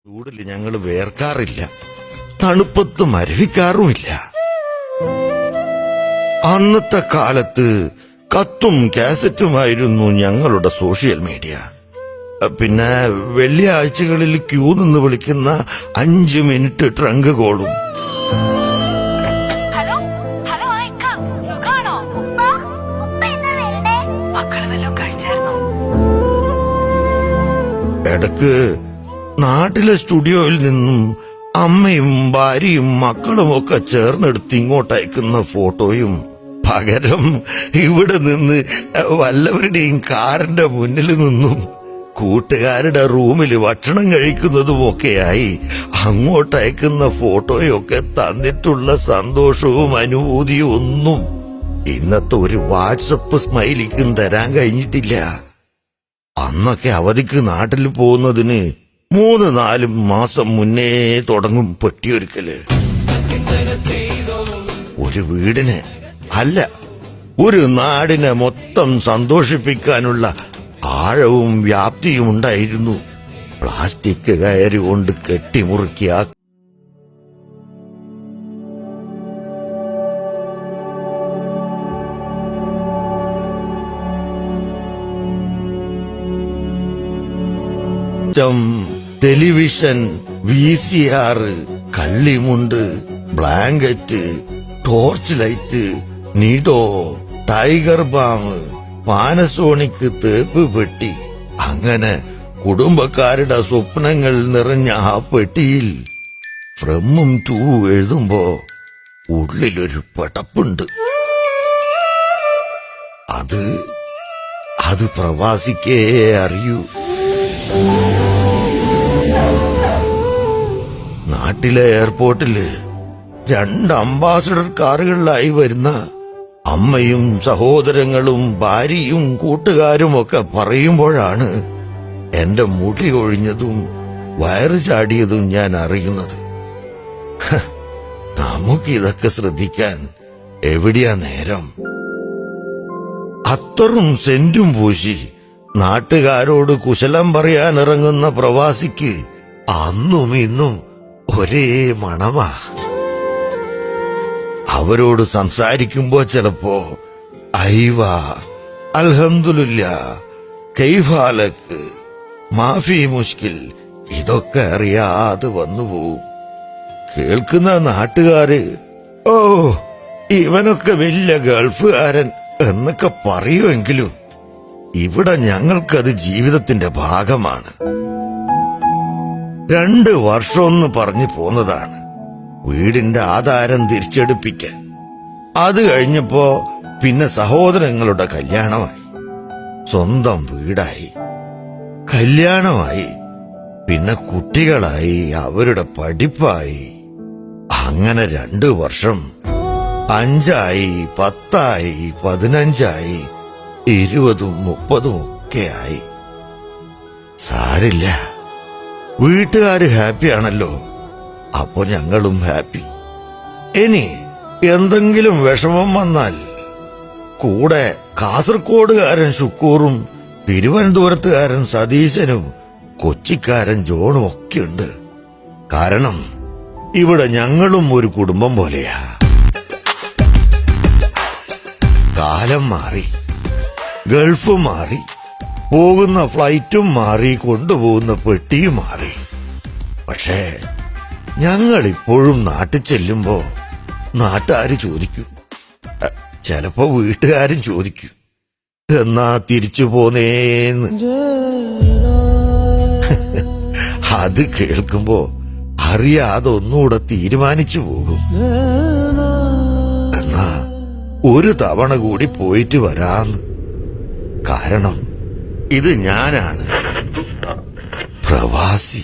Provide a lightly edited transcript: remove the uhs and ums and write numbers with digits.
ചൂടിൽ ഞങ്ങൾ വേർക്കാറില്ല, തണുപ്പത്ത് മരവിക്കാറുമില്ല. അന്നത്തെ കാലത്ത് കത്തും കാസറ്റുമായിരുന്നു ഞങ്ങളുടെ സോഷ്യൽ മീഡിയ. പിന്നെ വെള്ളിയാഴ്ചകളിൽ ക്യൂ നിന്ന് വിളിക്കുന്ന 5 മിനിറ്റ് ട്രങ്ക് കോളും. ഇടക്ക് നാട്ടിലെ സ്റ്റുഡിയോയിൽ നിന്നും അമ്മയും ഭാര്യയും മക്കളും ഒക്കെ ചേർന്നെടുത്ത് ഇങ്ങോട്ട് അയക്കുന്ന ഫോട്ടോയും, പകരം ഇവിടെ നിന്ന് വല്ലവരുടെയും കാറിന്റെ മുന്നിൽ നിന്നും കൂട്ടുകാരുടെ റൂമിൽ ഭക്ഷണം കഴിക്കുന്നതുമൊക്കെയായി അങ്ങോട്ട് അയക്കുന്ന ഫോട്ടോയൊക്കെ തന്നിട്ടുള്ള സന്തോഷവും അനുഭൂതിയും ഒന്നും ഇന്നത്തെ ഒരു വാട്സപ്പ് സ്മൈലിക്കും തരാൻ കഴിഞ്ഞിട്ടില്ല. അന്നൊക്കെ അവധിക്ക് നാട്ടിൽ പോകുന്നതിന് 3-4 മാസം മുന്നേ തുടങ്ങും പെട്ടിയൊരുക്കല്. ഒരു വീടിനെ അല്ല, ഒരു നാടിനെ മൊത്തം സന്തോഷിപ്പിക്കാനുള്ള ആഴവും വ്യാപ്തിയും ഉണ്ടായിരുന്നു പ്ലാസ്റ്റിക് കയറി കൊണ്ട് കെട്ടിമുറുക്കിയ ടെലിവിഷൻ, VCR, കള്ളിമുണ്ട്, blanket, torch light, Nido, Tiger Balm, Panasonic തേപ്പ് പെട്ടി, അങ്ങനെ കുടുംബക്കാരുടെ സ്വപ്നങ്ങൾ നിറഞ്ഞ ആ പെട്ടിയിൽ ഫ്രമും ടു എഴുതുമ്പോ ഉള്ളിലൊരു പടപ്പുണ്ട്. അത് പ്രവാസിക്കേ അറിയൂ. നാട്ടിലെ എയർപോർട്ടില് 2 അംബാസഡർ കാറുകളിലായി വരുന്ന അമ്മയും സഹോദരങ്ങളും ഭാര്യയും കൂട്ടുകാരും ഒക്കെ പറയുമ്പോഴാണ് എന്റെ മുടി ഒഴിഞ്ഞതും വയറ് ചാടിയതും ഞാൻ അറിയുന്നത്. നമുക്കിതൊക്കെ ശ്രദ്ധിക്കാൻ എവിടെയാ നേരം? അത്തറും സെന്റും പൂശി നാട്ടുകാരോട് കുശലം പറയാൻ ഇറങ്ങുന്ന പ്രവാസിക്ക് അന്നും ഇന്നും ഒരേ മണമാ. അവരോട് സംസാരിക്കുമ്പോ ചിലപ്പോ ഐവ, അൽഹംദുലില്ലാ, കൈഫാലക്ക്, മാഫി മുഷ്കിൽ ഇതൊക്കെ അറിയാതെ വന്നുപോകും. കേൾക്കുന്ന നാട്ടുകാര് ഓ ഇവനൊക്കെ വലിയ ഗൾഫുകാരൻ എന്നൊക്കെ പറയുമെങ്കിലും ഇവിടെ ഞങ്ങൾക്കത് ജീവിതത്തിന്റെ ഭാഗമാണ്. 2 വർഷമെന്ന് പറഞ്ഞു പോന്നതാണ് വീടിന്റെ ആധാരം തിരിച്ചെടുപ്പിക്കാൻ. അത് കഴിഞ്ഞപ്പോ പിന്നെ സഹോദരങ്ങളുടെ കല്യാണമായി, സ്വന്തം വീടായി, കല്യാണമായി, പിന്നെ കുട്ടികളായി, അവരുടെ പഠിപ്പായി. അങ്ങനെ 2 വർഷം 5ആയി, 10ആയി, 15ആയി, 20ഉം 30ഉം ഒക്കെയായി. സാരില്ല, വീട്ടുകാര് ഹാപ്പിയാണല്ലോ, അപ്പോ ഞങ്ങളും ഹാപ്പി. ഇനി എന്തെങ്കിലും വിഷമം വന്നാൽ കൂടെ കാസർഗോഡുകാരൻ ഷുക്കൂറും തിരുവനന്തപുരത്തുകാരൻ സതീശനും കൊച്ചിക്കാരൻ ജോണും ഒക്കെയുണ്ട്. കാരണം ഇവിടെ ഞങ്ങളും ഒരു കുടുംബം പോലെയാ. കാലം മാറി, ഗൾഫ് മാറി, പോകുന്ന ഫ്ലൈറ്റും മാറി, കൊണ്ടുപോകുന്ന പെട്ടിയും മാറി. പക്ഷേ ഞങ്ങൾ ഇപ്പോഴും നാട്ടിൽ ചെല്ലുമ്പോ നാട്ടുകാര് ചോദിക്കും, ചിലപ്പോ വീട്ടുകാരും ചോദിക്കും, എന്നാ തിരിച്ചു പോന്നേന്ന്. അത് കേൾക്കുമ്പോ അറിയാതെ ഒന്നുകൂടെ തീരുമാനിച്ചു പോകും, എന്നാ ഒരു തവണ കൂടി പോയിട്ട് വരാന്ന്. കാരണം ഇത് ഞാനാണ് പ്രവാസി.